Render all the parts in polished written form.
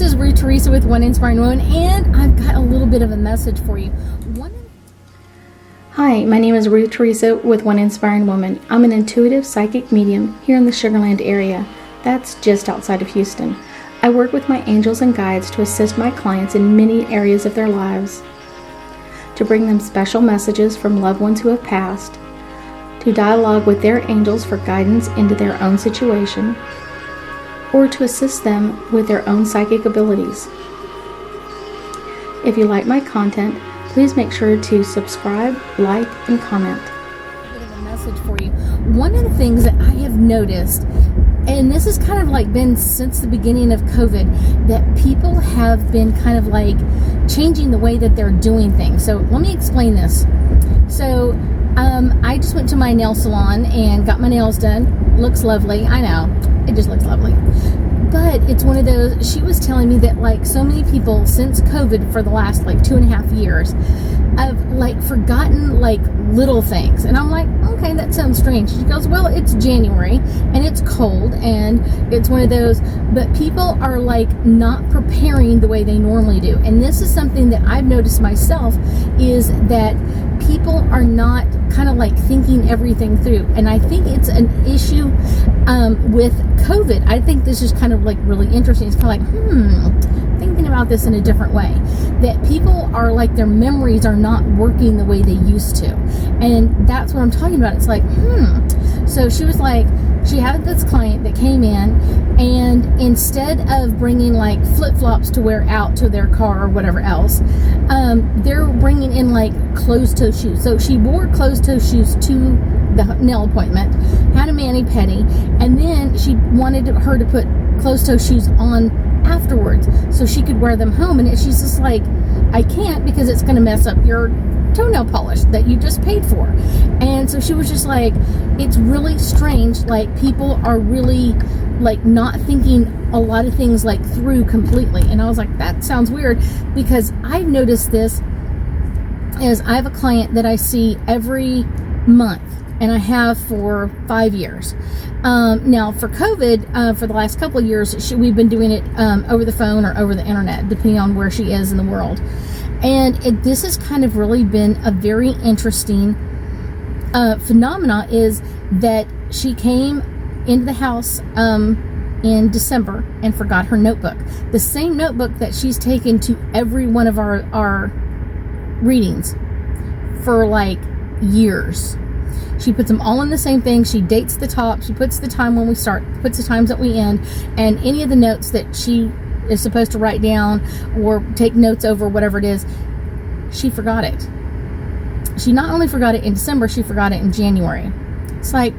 is Ruth Theresa with One Inspiring Woman, and I've got a little bit of a message for you. Hi, my name is Ruth Theresa with One Inspiring Woman. I'm an intuitive psychic medium here in the Sugar Land area. That's just outside of Houston. I work with my angels and guides to assist my clients in many areas of their lives, to bring them special messages from loved ones who have passed, to dialogue with their angels for guidance into their own situation, or to assist them with their own psychic abilities. If you like my content, please make sure to subscribe, like, and comment. A bit of a message for you. One of the things that I have noticed, and this has kind of like been since the beginning of COVID, that people have been kind of like changing the way that they're doing things. So let me explain this. So I just went to my nail salon and got my nails done. Looks lovely. I know. It just looks lovely. But it's one of those, she was telling me that like so many people since COVID for the last like 2.5 years have like forgotten like little things. And I'm like, okay, that sounds strange. She goes, well, it's January and it's cold and it's one of those, but people are like not preparing the way they normally do. And this is something that I've noticed myself, is that people are not kind of like thinking everything through. And I think it's an issue with COVID. I think this is kind of like really interesting. It's kind of like, thinking about this in a different way. That people are like, their memories are not working the way they used to. And that's what I'm talking about. It's like, So she was like, she had this client that came in, and instead of bringing like flip-flops to wear out to their car or whatever else, they're bringing in like closed-toe shoes. So she wore closed-toe shoes to the nail appointment, had a mani-pedi, and then she wanted her to put closed-toe shoes on afterwards so she could wear them home. And she's just like, I can't, because it's going to mess up your toenail polish that you just paid for. And so she was just like, it's really strange, like people are really like not thinking a lot of things like through completely. And I was like, that sounds weird, because I've noticed this as I have a client that I see every month, and I have for 5 years. Now for COVID, for the last couple of years, we've been doing it over the phone or over the internet, depending on where she is in the world. And this has kind of really been a very interesting phenomena, is that she came into the house in December and forgot her notebook. The same notebook that she's taken to every one of our readings for like years. She puts them all in the same thing. She dates the top. She puts the time when we start, puts the times that we end, and any of the notes that she is supposed to write down or take notes over, whatever it is, she forgot it. She not only forgot it in December, she forgot it in January. It's like,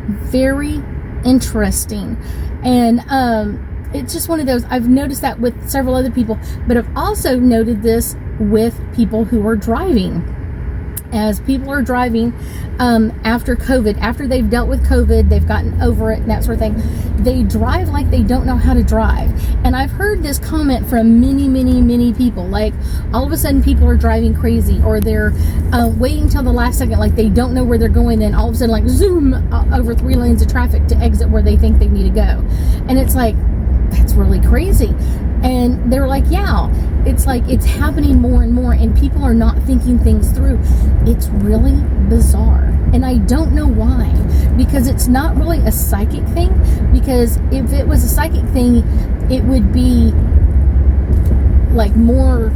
very interesting. And it's just one of those, I've noticed that with several other people, but I've also noted this with people who are driving. As people are driving after COVID, after they've dealt with COVID, they've gotten over it and that sort of thing, they drive like they don't know how to drive. And I've heard this comment from many people, like all of a sudden people are driving crazy, or they're waiting till the last second, like they don't know where they're going, then all of a sudden like zoom over 3 lanes of traffic to exit where they think they need to go. And it's like, that's really crazy. And they're like, yeah, it's like it's happening more and more, and people are not thinking things through. It's really bizarre. And I don't know why, because it's not really a psychic thing. Because if it was a psychic thing, it would be like more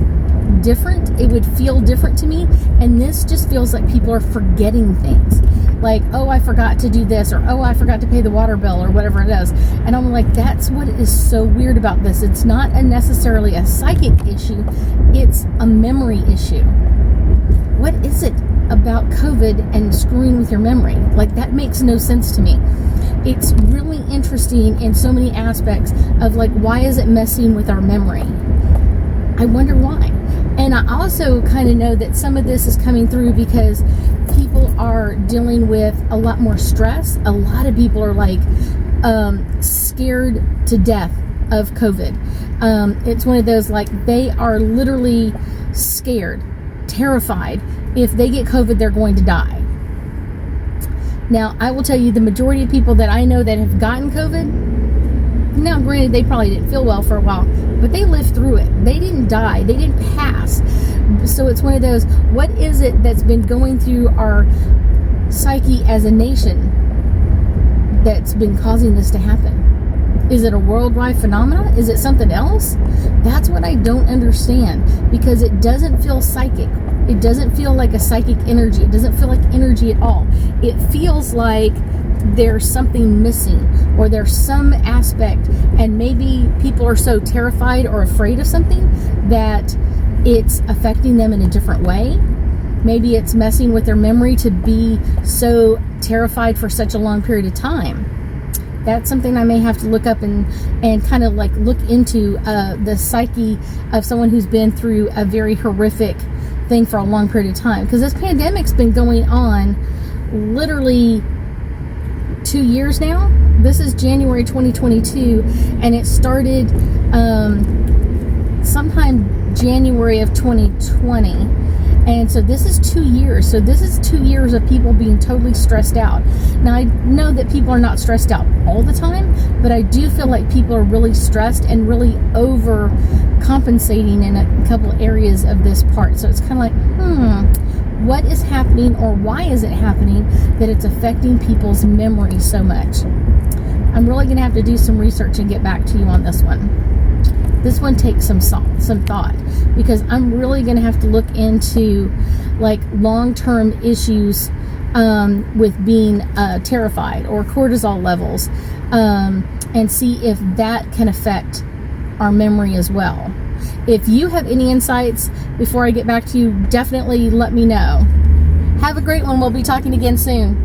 different. It would feel different to me. And this just feels like people are forgetting things. Like, oh, I forgot to do this, or oh, I forgot to pay the water bill, or whatever it is. And I'm like, that's what is so weird about this. It's not necessarily a psychic issue. It's a memory issue. What is it about COVID and screwing with your memory? Like, that makes no sense to me. It's really interesting in so many aspects of like, why is it messing with our memory? I wonder why. And I also kind of know that some of this is coming through because people are dealing with a lot more stress. A lot of people are like scared to death of COVID. It's one of those, like, they are literally scared, terrified. If they get COVID, they're going to die. Now, I will tell you, the majority of people that I know that have gotten COVID, Now, granted, they probably didn't feel well for a while, but they lived through it. They didn't die. They didn't pass. So it's one of those, what is it that's been going through our psyche as a nation that's been causing this to happen? Is it a worldwide phenomenon? Is it something else? That's what I don't understand, because it doesn't feel psychic. It doesn't feel like a psychic energy. It doesn't feel like energy at all. It feels like there's something missing, or there's some aspect, and maybe people are so terrified or afraid of something that it's affecting them in a different way. Maybe it's messing with their memory to be so terrified for such a long period of time. That's something I may have to look up and kind of like look into the psyche of someone who's been through a very horrific thing for a long period of time. Because this pandemic's been going on literally 2 years now. This is January 2022, and it started sometime January of 2020. And so this is 2 years. So this is 2 years of people being totally stressed out. Now, I know that people are not stressed out all the time, but I do feel like people are really stressed and really overcompensating in a couple areas of this part. So it's kind of like, what is happening, or why is it happening that it's affecting people's memory so much? I'm really going to have to do some research and get back to you on this one. This one takes some thought, because I'm really going to have to look into like long-term issues with being terrified, or cortisol levels, and see if that can affect our memory as well. If you have any insights before I get back to you, definitely let me know. Have a great one. We'll be talking again soon.